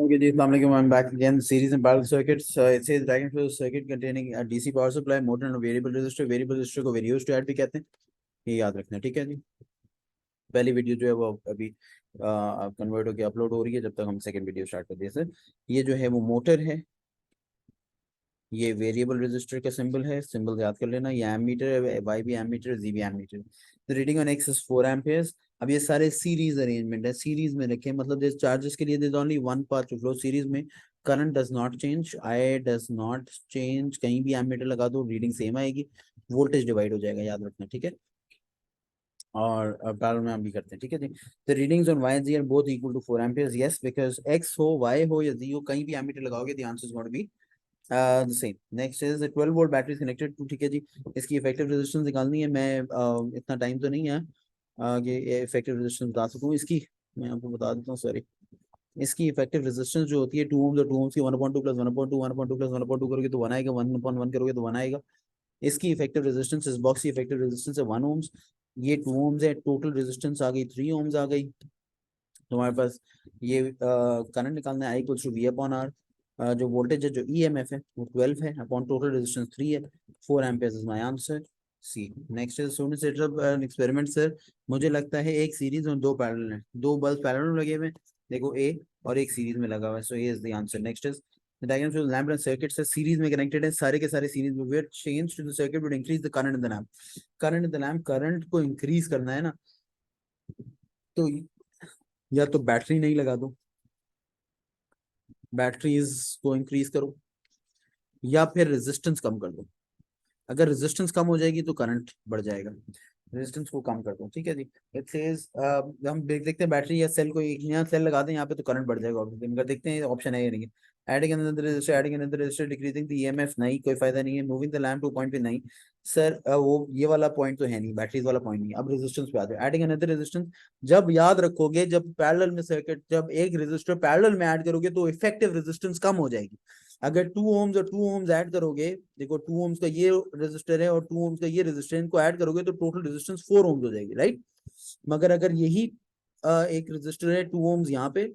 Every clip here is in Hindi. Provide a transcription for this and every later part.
Okay, ji, Assalamu alaikum. I'm back again. Series in parallel circuits. It says diagram shows circuit containing a DC power supply, motor and a variable resistor. Variable resistor को varios to add भी कहते हैं. ये याद रखना है, ठीक है जी. पहली वीडियो जो है वो अभी कन्वर्ट होकर अपलोड हो रही है. जब तक हम सेकंड वीडियो स्टार्ट करते हैं सर. ये जो है वो मोटर है. ये वेरिएबल रेजिस्टर का सिंबल है. सिंबल याद कर लेना. ये एमीटर है, वाई भी एमीटर, जी भी ammeter. The reading on X is 4 amperes. अब ये सारे सीरीज अरेंजमेंट है. सीरीज में रखें मतलब दिस चार्जेस के लिए this only one path to flow series में. Current does not change, I does not change. कहीं भी एमीटर लगा दो रीडिंग सेम आएगी. वोल्टेज डिवाइड हो जाएगा, याद रखना, ठीक है. और पैरेलल में हम भी करते हैं, ठीक है जी. The readings on Y and G are both equal to 4 amperes. Yes, because X हो, वाई हो या जी हो, कहीं भी एमीटर लगाओगे the answer is going to be the same. Next is the 12 volt battery is connected to, ठीक है जी. इसकी इफेक्टिव रेजिस्टेंस निकालनी है. मैं इतना टाइम तो नहीं है कि इफेक्टिव रेजिस्टेंस बता सकूं इसकी. मैं आपको बता देता हूँ, सॉरी. इसकी इफेक्टिव रेजिस्टेंस जो होती है 2 ओम्स और 2 ओम्स की 1/2 प्लस 1/2 1/2 प्लस 1/2 करोगे तो 1 आएगा. 1/1 करोगे तो 1 आएगा. इसकी इफेक्टिव रेजिस्टेंस, इस बॉक्स की इफेक्टिव रेजिस्टेंस है 1 ओम्स. ये 2 ओम्स है. टोटल रेजिस्टेंस आ गई 3 ओम्स आ गई तुम्हारे पास. ये करंट निकालना है, I equals to V upon R. जो वोल्टेज है, जो ईएमएफ है वो 12 है अपॉन टोटल रेजिस्टेंस 3 है. 4 amperes is my answer. C. Next is student setup an experiment sir. मुझे लगता है एक सीरीज और दो पैरेलल है. दो बल्ब पैरेलल लगे हुए हैं, देखो ए, और एक सीरीज में लगा हुआ है. So A is the answer. Next is the diagram shows lamp and circuit से सीरीज में कनेक्टेड है. सारे के सारे सीरीज में. Where change to the circuit would increase the current in the lamp. Current in the lamp, current को इंक्रीज करना है ना, तो या तो बैटरी नहीं लगा दो, बैटरीज को इंक्रीज करो, या फिर रेजिस्टेंस कम कर दो. अगर रेजिस्टेंस कम हो जाएगी तो करंट बढ़ जाएगा. रेजिस्टेंस को कम कर दो, ठीक है जी. इट सेज हम देखते हैं बैटरी या सेल को एक नया सेल लगा दें यहाँ पे तो करंट बढ़ जाएगा. ऑब्वियसली देखते हैं ऑप्शन है या नहीं. Adding another resistor, adding another resistor, decreasing the EMF, नहीं कोई फायदा नहीं है. Moving the lamp to point पे, नहीं सर. वो ये वाला पॉइंट तो है नहीं, बैटरीज वाला पॉइंट नहीं. अब रेजिस्टेंस पे आते हैं. एडिंग अनदर रेजिस्टेंस, जब याद रखोगे जब पैरेलल में सर्किट, जब एक रेजिस्टर पैरेलल में ऐड करोगे तो इफेक्टिव रेजिस्टेंस कम हो जाएगी. अगर 2 ओम्स और 2 ओम्स ऐड करोगे, देखो 2 ओम्स का ये रेजिस्टर है और 2 ओम्स का ये रेजिस्टर, इनको ऐड करोगे तो टोटल रेजिस्टेंस 4 ओम्स हो जाएगी, राइट. मगर अगर यही एक रेजिस्टर है 2 ओम्स यहाँ पे,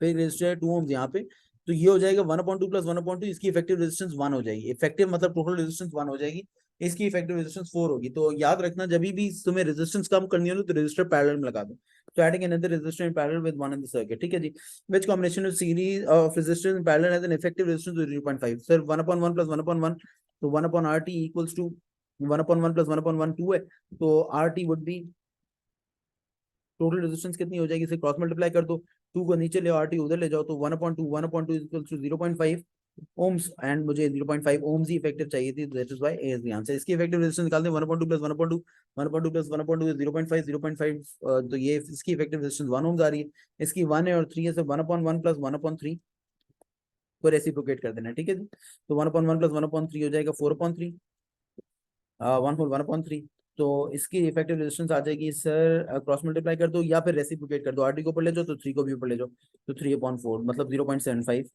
फिर रेजिस्टर है 2 ओम्स यहाँ पे, तो ये हो जाएगा 1/2 प्लस 1/2. इसकी इफेक्टिव रेजिस्टेंस 1 हो जाएगी. इफेक्टिव मतलब टोटल रेजिस्टेंस 1 हो जाएगी. इसकी इफेक्टिव रेजिस्टेंस 4 होगी. तो याद रखना जब भी तुम्हें रेजिस्टेंस कम करनी हो तो रेजिस्टर पैरेलल में लगा दो. तो adding another resistor in parallel with one in the circuit, ठीक है जी. Which combination of series of resistors in parallel has an effective resistance 0.5. Sir 1/1 plus 1/1, तो 1/RT इक्वल्स टू 1/1 प्लस 1/1 2 है. तो RT would be, total resistance कितनी हो जाएगी, इसे क्रॉस मल्टीप्लाई कर दो. 2 को नीचे ले आओ, RT उधर ले जाओ, तो 1/2 इक्वल्स टू 0.5 ओम्स. एंड मुझे 0.5 ओम्स ही इफेक्टिव चाहिए थी. That is why A is the answer. इसकी इफेक्टिव रेजिस्टेंस निकालते हैं. 1/2 प्लस 1/2, 1/2 प्लस 1/2 इज 0.5. 0.5 तो ये इसकी इफेक्टिव रेजिस्टेंस 1 ओम्स आ रही है. इसकी 1 है और 3 है, so 1/1 प्लस 1/3 को रेसिप्रोकेट कर देना, ठीक है जी. तो 1/1 प्लस 1/3 हो जाएगा 4/3, 1/3. तो इसकी इफेक्टिव रेजिस्टेंस आ जाएगी सर, क्रॉस मल्टीप्लाई कर दो या फिर रेसिप्रोकेट कर दो. RT को ऊपर ले जाओ तो 3 को भी ऊपर ले जाओ, तो 3/4 मतलब 0.75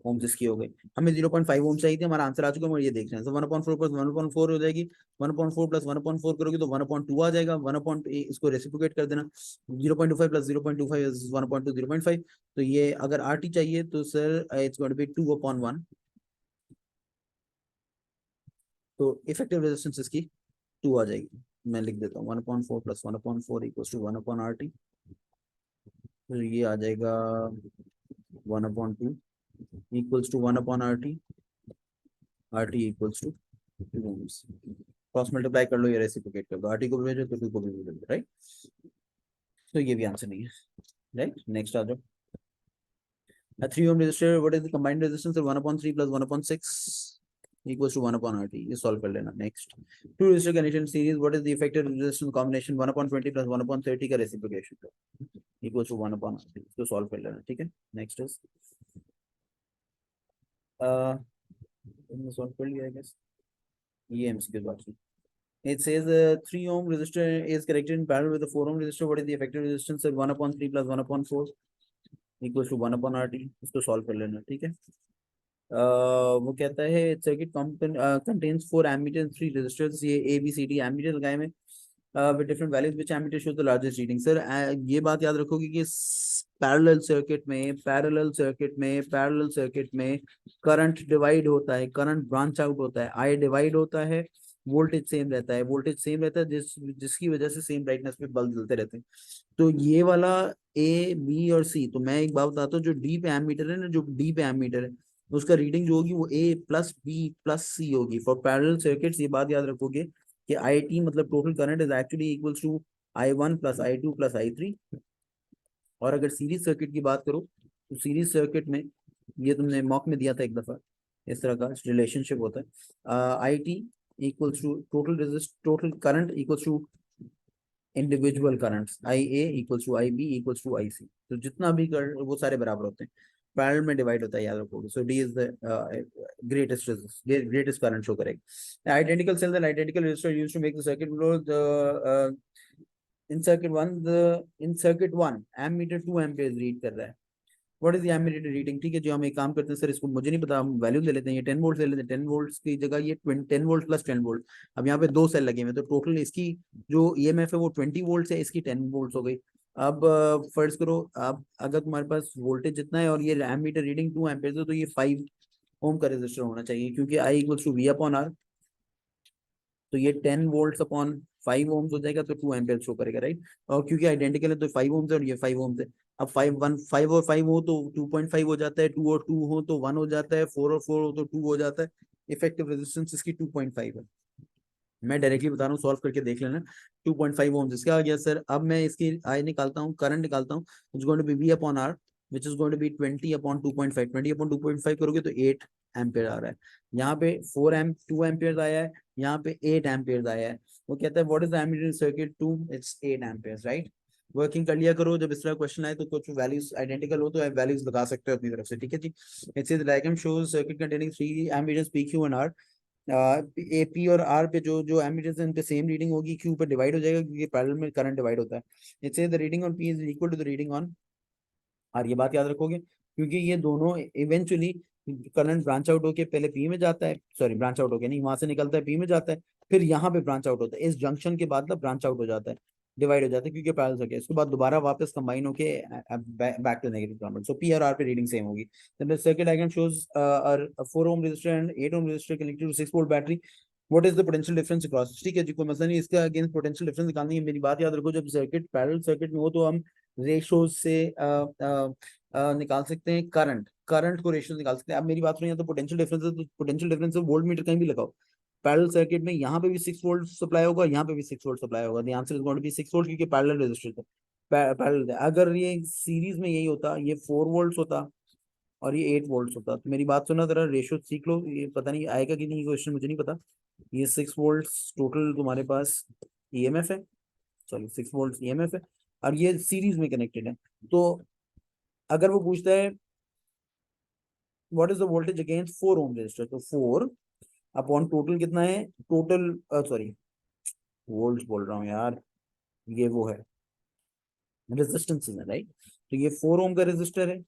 ओम्स इसकी हो गई. हमें 0.5 ओम चाहिए थी. हमारा आंसर आ चुका है, ये देख रहे हैं. तो 1/4 प्लस 1/4 हो जाएगी. 1/4 प्लस 1/4 करोगे तो 1/2 आ जाएगा. 1/, इसको रेसिप्रोकेट कर देना. 0.25 प्लस 0.25 इज 1/2, 0.5. तो ये अगर RT चाहिए तो sir it's going to be 2/1. तो इफेक्टिव रेजिस्टेंस इसकी 2 आ जाएगी. मैं लिख देता हूँ 1/4 प्लस 1/4 इक्वल्स टू 1/RT. तो ये आ जाएगा 1/2 equals to 1/RT. RT equals to 2 ohms. Cross multiply कर लो या रेसिप्रोकेट कर दो. RT को भी भेजो तो 2 को भी भेजो, राइट. तो ये भी आंसर नहीं है, राइट. नेक्स्ट आ जाओ. A 3 ohm resistor, what is the combined resistance of 1/3 plus 1/6 equals to 1/RT. ये solve कर लेना. Next, two resistor connection series, what is the effective resistance combination 1/20 plus 1/30 का reciprocation equals to 1/RT. इसको solve कर लेना, ठीक है. Next is हमने solve कर लिया, I guess. ये MCQ बाकी. It says 3 ohm resistor is connected in parallel with the 4 ohm resistor. What is the effective resistance of 1/3 plus 1/4 equals to 1/RT. इसको solve कर लेना, ठीक है. वो कहता है सर्किट कंटेन्स 4 एमीटर 3 रेजिस्टर्स. ये ABCD एमीटर लगाए में. with different values which ammeter shows the largest reading. Sir ये बात याद रखोगे कि पैरेलल सर्किट में करंट डिवाइड होता है, करंट ब्रांच आउट होता है, आई डिवाइड होता है, वोल्टेज सेम रहता है, जिसकी वजह से सेम ब्राइटनेस पे बल्ब जलते रहते हैं। तो ये वाला ए बी और सी, तो मैं एक बात बताता हूँ, जो डी पे एमीटर है ना, जो डी पे एमीटर है उसका रीडिंग जो होगी वो A plus B plus C होगी फॉर पैरेलल सर्किट्स। ये बात याद रखोगे कि आई टी मतलब total current is actually equals to I1 plus I2 plus I3। और अगर सीरीज सर्किट की बात करो तो सीरीज सर्किट में, ये तुमने मॉक में दिया था एक दफा, इस तरह का रिलेशनशिप होता है, I T equals to total current equals to individual currents, I A equals to I B equals to I C. तो जितना भी कर वो सारे बराबर होते हैं, पैरेलल में डिवाइड होता है, याद रखोगे। So D is the greatest current show करेगा। Identical cell and identical resistor used to make the circuit the in circuit 1 ammeter 2 ampere read कर रहा है। What is the ammeter reading? ठीक है, जो हम एक काम करते हैं सर, इसको मुझे नहीं पता, हम वैल्यू ले लेते हैं, ये 10 वोल्ट ले लेते हैं, 10 वोल्ट की जगह ये 10 वोल्ट प्लस 10 वोल्ट। अब यहाँ पे दो सेल लगे हुए हैं, तो टोटल इसकी जो ईएमएफ है वो 20 वोल्ट है, इसकी 10 वोल्ट हो गई। अब फर्ज करो, अब अगर तुम्हारे पास वोल्टेज जितना है और ये एमीटर रीडिंग 2 एम्पियर है, तो ये 5 ओम का रेजिस्टर होना चाहिए, क्योंकि I equals to V upon R. तो ये 10 वोल्ट अपॉन 5 ओम्स हो जाएगा, तो 2 एम्पियर शो करेगा, राइट। और क्योंकि आइडेंटिकल है तो 5 ओम्स है और ये 5 ओम्स है। अब 5 और 5 हो तो 2.5 हो जाता है, 2 और 2 हो तो 1 हो जाता है, 4 और 4 हो तो 2 हो जाता है। इफेक्टिव रेजिस्टेंस इसकी 2.5 है। मैं डायरेक्टली बता रहा हूँ, सॉल्व करके देख लेना। 2.5 ओम्स इसका आ गया सर। अब मैं इसकी आई निकालता हूँ, करंट निकालता हूँ, it's going to be V upon R which is going to be 20 upon 2.5। 20 upon 2.5 करोगे तो 8 एम्पियर आ रहा है। यहाँ पे 2 एम्पियर आया है, यहाँ पे 8 एम्पियर आया है। वो कहता है what is the ammeter in circuit 2, it's 8 ampere, right. Working कर लिया करो, जब इस तरह क्वेश्चन आए तो कुछ वैल्यूज आइडेंटिकल हो तो आप वैल्यूज लगा सकते हो अपनी तरफ से, ठीक है जी। It's the diagram shows circuit containing 3 ammeters P Q and R. A P और आर पे जो जो एमीटर्स हैं उन पे सेम रीडिंग होगी, क्यू पे डिवाइड हो जाएगा क्योंकि पैरेलल में करंट डिवाइड होता है। It's the reading on P is equal to the reading on R. ये बात याद रखोगे क्योंकि ये दोनों इवेंचुअली करंट ब्रांच आउट होके पहले पी में जाता है, सॉरी ब्रांच आउट होके नहीं, वहां से निकलता है पी में जाता है, फिर यहाँ पे ब्रांच आउट होता है, इस जंक्शन के बाद ब्रांच आउट हो जाता है, डिवाइड हो जाता है क्योंकि पैरेलल सर्किट। इसके बाद दोबारा वापस कंबाइन होके back to negative terminal. So P और आर पे रीडिंग सेम होगी। The circuit diagram shows 4 ohm resistor and 8 ohm resistor connected to 6 volt battery. What is the potential difference across? ठीक है जी, कोई मसला नहीं, इसका अगेंस्ट पोटेंशियल डिफरेंस निकालनी है। मेरी बात याद रखो, जब सर्किट पैरेलल सर्किट में हो तो हम रेशोज से निकाल सकते हैं, करंट को रेशियो निकाल सकते हैं। अब मेरी बात सुनिए, तो पोटेंशियल डिफरेंस है, तो पोटेंशियल डिफरेंस वोल्ट मीटर कहीं भी लगाओ। पैरेलल सर्किट में यहाँ पे भी 6 वोल्ट सप्लाई होगा, यहाँ पे भी 6 वोल्ट सप्लाई होगा। The answer is going to be 6 volt क्योंकि पैरेलल रेजिस्टर है, पैरेलल है। अगर ये सीरीज में यही होता, ये 4 वोल्ट होता और ये 8 वोल्ट होता, तो मेरी बात सुना जरा, रेशियो सीख लो, ये पता नहीं आएगा कि नहीं क्वेश्चन, मुझे नहीं पता। ये 6 वोल्ट टोटल तुम्हारे पास ईएमएफ है, सॉरी 6 वोल्ट ईएमएफ है, और ये सीरीज में कनेक्टेड है। तो अगर वो पूछता है what is the voltage against 4 ohm resistor, तो 4 अपॉन टोटल कितना है, टोटल सॉरी वोल्ट बोल रहा हूँ यार, ये वो है रेजिस्टेंस है, राइट। तो ये 4 ओम का रेजिस्टर है,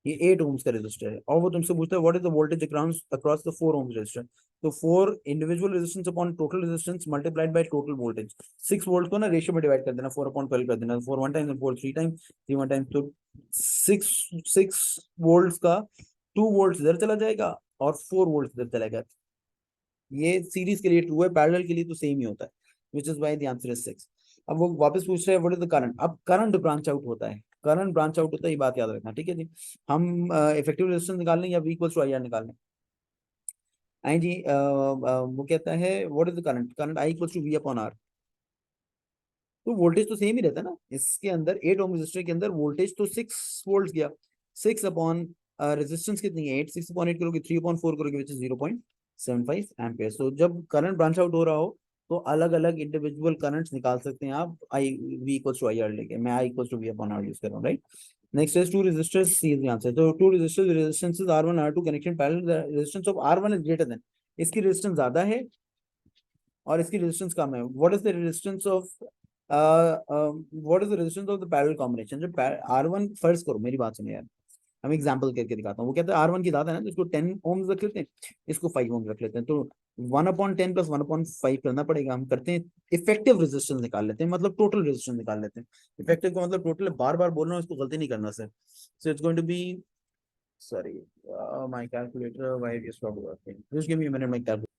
ये 8 ओम्स का रेजिस्टर है, और वो तुमसे पूछता है what is the voltage across the 4 ohms resistor. तो 4 individual resistance upon total resistance multiplied by total voltage. 6 volt को ना रेशियो में डिवाइड कर देना, 4 अपॉन 12 कर देना, 4 one time, 4 three time, 3 one time, तो 6 वोल्ट का 2 वोल्ट इधर चला जाएगा और 4 वोल्ट इधर चला जाएगा। ये सीरीज के लिए ट्रू है, पैरेलल के लिए तो सेम ही होता है, which is why the answer is 6। अब वो वापस पूछ रहे हैं व्हाट इज द करंट। अब करंट ब्रांच आउट होता है, करंट ब्रांच आउट होता है, ये बात याद रखना, ठीक है जी। हम इफेक्टिव रेजिस्टेंस निकाल लें या V इक्वल्स टू IR निकाल लें। आई जी वो कहता है what is the current, current I equals to V upon R। तो वोल्टेज तो सेम ही रहता है ना, इसके अंदर 8 ओम रेजिस्टर के अंदर वोल्टेज तो 6 वोल्ट गया, 6 अपॉन रेजिस्टेंस कितनी है 8, 6 अपॉन 8 करोगे, 3 अपॉन 4 करोगे, विच इज 0.75 एम्पियर। सो जब करंट ब्रांच आउट हो रहा हो तो अलग अलग इंडिविजुअल करंट्स निकाल सकते हैं आप, I V equals to IR लेके, मैं I equals to V upon R use कर रहा हूँ, right. Next is two resistors, C is the answer. तो two resistors resistances R1 R2 connected parallel, resistance of R1 is greater than, इसकी रेजिस्टेंस ज्यादा है और इसकी रेजिस्टेंस कम है। What is the resistance of what is the resistance of the parallel combination. जब R1 फर्ज करो, मेरी बात सुनो यार, हम एग्जांपल करके दिखाता हूँ। वो कहते हैं R1 की ज्यादा है ना, तो इसको 10 ओम्स रख लेते हैं, इसको 5 ओम्स रख लेते हैं। तो 1/10 प्लस 1/5 करना पड़ेगा। हम करते हैं इफेक्टिव रेजिस्टेंस निकाल लेते हैं, मतलब टोटल रेजिस्टेंस निकाल लेते हैं। इफेक्टिव का मतलब टोटल, बार बार बोल रहा हूँ, इसको गलती नहीं करना sir. So it's going to be, sorry, my calculator why it is stop working, just give me a minute, my calculator.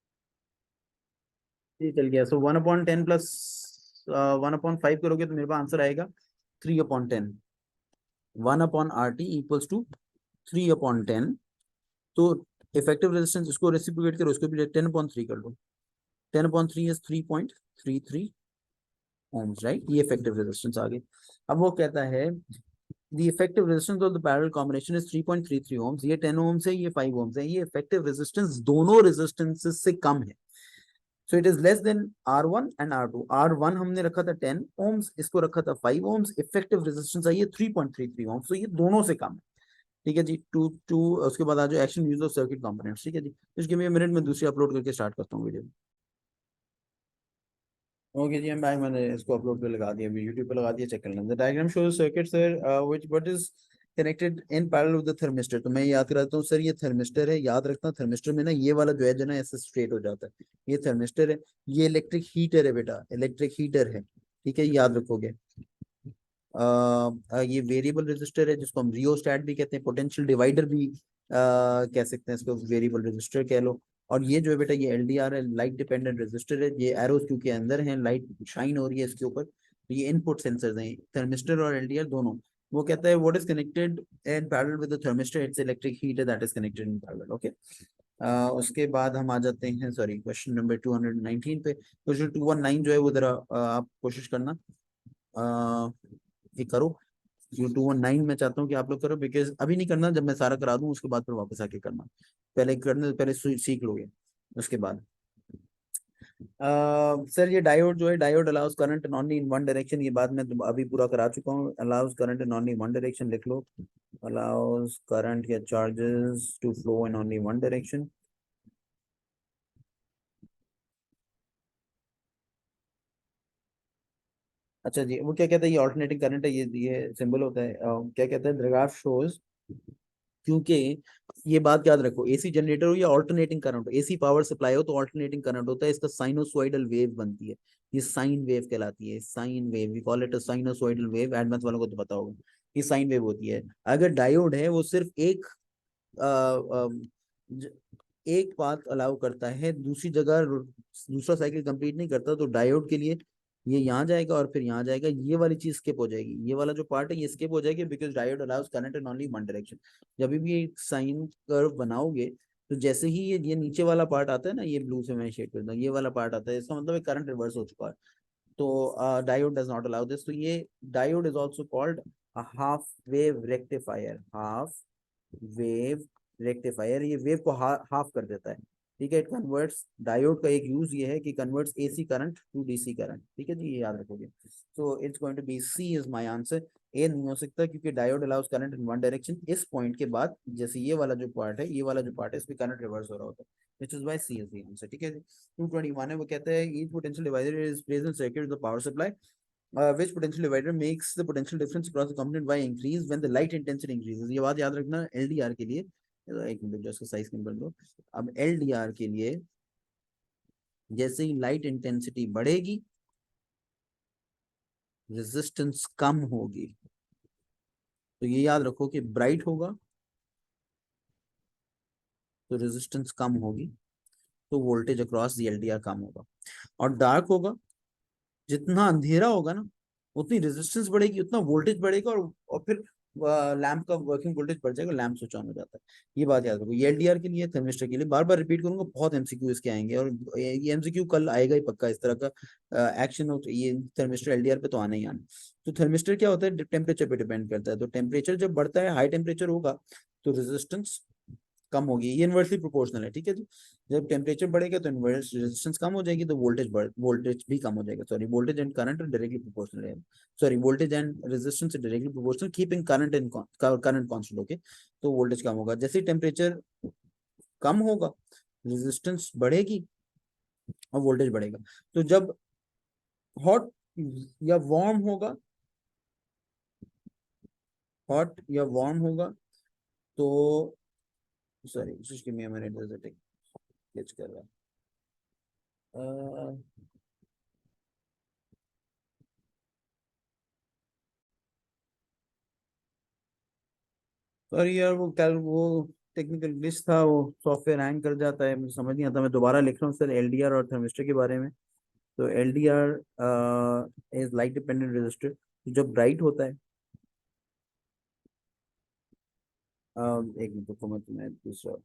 ये चल गया। सो 1/10 प्लस 1/5 करोगे तो मेरे पास आंसर आएगा 3/10। 1/RT equals to 3/10। तो इफेक्टिव रेजिस्टेंस, इसको रेसिप्रोकेट करो, इसको भी 10/3 कर लो। 10/3 इज 3.33 ohms, राइट। ये इफेक्टिव रेजिस्टेंस आ गई। अब वो कहता है the effective resistance of the parallel combination is 3.33 ohms, ये 10 ohms है, ये 5 ohms है। ये effective resistance दोनों resistances से कम है। So it is less than R1 and R2। R1 हमने रखा था 10 ohms, इसको रखा था 5 ohms। इफेक्टिव रेजिस्टेंस आई है 3.33 ohms, तो ये दोनों से कम है। ठीक है जी। टू टू उसके बाद आ जाओ action use of circuit components. ठीक है जी, just give me a minute, मैं दूसरी अपलोड करके स्टार्ट करता हूँ वीडियो। ओके जी, मैंने इसको अपलोड पे लगा दिया, यूट्यूब पे लगा दिया, चेक कर लें। The diagram shows circuit sir which what is connected in parallel with the thermistor. तो मैं याद कराता हूँ सर, ये थर्मिस्टर है, याद रखना। थर्मिस्टर में ना ये वाला जो है जो ना ऐसे स्ट्रेट हो जाता है, ये थर्मिस्टर है। ये इलेक्ट्रिक हीटर है बेटा, इलेक्ट्रिक हीटर है। ठीक है, याद रखोगे। ये वेरिएबल रेजिस्टर है, जिसको हम रियोस्टैट भी कहते हैं, पोटेंशियल डिवाइडर भी कह सकते हैं इसको, वेरिएबल रेजिस्टर कह लो। और ये जो है बेटा, ये एलडीआर है, लाइट डिपेंडेंट रेजिस्टर है। ये एरोस क्योंकि अंदर है, लाइट शाइन हो रही है इसके ऊपर, तो ये इनपुट सेंसर्स हैं, थर्मिस्टर और एलडीआर दोनों। वो कहता है what is connected in parallel with the thermistor, it's electric heater that is connected in parallel. Okay. उसके बाद हम आ जाते हैं, सॉरी, क्वेश्चन नंबर 219 पे। क्वेश्चन 219 जो है वो जरा आप कोशिश करना, ये करो। जो 219 मैं चाहता हूँ कि आप लोग करो, बिकॉज अभी नहीं करना, जब मैं सारा करा दूं उसके बाद फिर वापस आके करना। पहले करने पहले सीख लोगे उसके बाद। सर ये डायोड जो है, diode allows current only in one direction, ये बात मैं अभी पूरा करा चुका हूँ। Allows current in only one direction लिख लो। अलाउज करंट या charges to flow in only one direction. अच्छा जी, वो क्या कहता है, ये ऑल्टरनेटिंग करंट है, ये सिंबल होता है। क्या कहता है, ग्राफ शोज, क्योंकि ये बात याद रखो, एसी जनरेटर हो या ऑल्टरनेटिंग करंट हो, एसी पावर सप्लाई हो तो ऑल्टरनेटिंग करंट होता है, इसका साइनोसॉइडल वेव बनती है। ये साइन वेव कहलाती है, sine wave, we call it a sinusoidal wave. Advance वालों को तो पता होगा, ये साइन वेव होती है। अगर डायोड है वो सिर्फ एक अ, अ, ज- एक पाथ अलाउ करता है, दूसरी जगह दूसरा साइकिल कंप्लीट नहीं करता, तो डायोड के लिए ये यहाँ जाएगा और फिर यहाँ जाएगा, ये वाली चीज स्किप हो जाएगी, ये वाला जो पार्ट है ये स्किप हो जाएगी, because diode allows current in only one direction. जब भी ये साइन कर्व बनाओगे, तो जैसे ही ये नीचे वाला पार्ट आता है ना, ये ब्लू से मैं शेड करता हूँ, ये वाला पार्ट आता है, इसका मतलब करंट रिवर्स हो चुका है। तो diode does not allow this. तो ये diode is also called half wave rectifier, half wave rectifier. ये वेव को हाफ कर देता है। ठीक है, इट कन्वर्ट्स, डायोड का एक यूज ये है कि converts AC current to DC current. ठीक है जी, ये याद रखोगे। So it's going to be C is my answer. A नहीं हो सकता, क्योंकि diode allows current in one direction. इस पॉइंट के बाद जैसे ये वाला जो पार्ट है, ये वाला जो पार्ट है, इसमें करंट रिवर्स हो रहा होता है, which is why C is the answer. ठीक है जी। 221 है, वो कहता है each potential divider is placed in circuit the power supply, which potential divider makes the potential difference across the component y increase when the light intensity increases। ये बात याद रखना एलडीआर के लिए। एक मिनट, जो इसका साइज कम कर दो। अब एलडीआर के लिए जैसे ही लाइट इंटेंसिटी बढ़ेगी, रेजिस्टेंस कम होगी। तो ये याद रखो कि ब्राइट होगा तो रेजिस्टेंस कम होगी, तो वोल्टेज अक्रॉस दी एलडीआर कम होगा। और डार्क होगा, जितना अंधेरा होगा ना, उतनी रेजिस्टेंस बढ़ेगी, उतना वोल्टेज बढ़ेगा, और फिर लैंप का वर्किंग वोल्टेज बढ़ जाएगा, लैंप स्विच ऑन हो जाता है। ये बात याद रखो, ये एलडीआर के लिए, थर्मिस्टर के लिए। बार बार रिपीट करूंगा, बहुत एमसीक्यू इसके आएंगे, और ये एमसीक्यू कल आएगा ही पक्का, इस तरह का एक्शन हो, तो ये थर्मिस्टर एलडीआर पे तो आना ही आना। तो थर्मिस्टर क्या होता है, टेम्परेचर पे डिपेंड करता है। तो टेम्परेचर जब बढ़ता है, हाई टेम्परेचर होगा, तो रेजिस्टेंस कम होगी। ये इनवर्सली प्रोपोर्शनल है। ठीक है जी। जब टेम्परेचर बढ़ेगा तो इनवर्स रेजिस्टेंस कम हो जाएगी, तो वोल्टेज भी कम हो जाएगा। Sorry, voltage and current directly proportional है। Sorry, voltage and resistance directly proportional, keeping current in current constant. Okay, तो वोल्टेज कम होगा। जैसे टेम्परेचर कम होगा, रेजिस्टेंस बढ़ेगी और वोल्टेज बढ़ेगा। तो जब हॉट या वार्म होगा, हॉट या वार्म होगा, तो, sorry, give me a minute, कर रहा है। और यार वो टेक्निकल ग्लिच था, वो सॉफ्टवेयर हैंग कर जाता है, मुझे समझ नहीं आता। मैं दोबारा लिख रहा हूँ सर एलडीआर और थर्मिस्टर के बारे में। तो LDR is light dependent register, जब ब्राइट होता है। एक मिनट को मैं तुम्हें दूसरा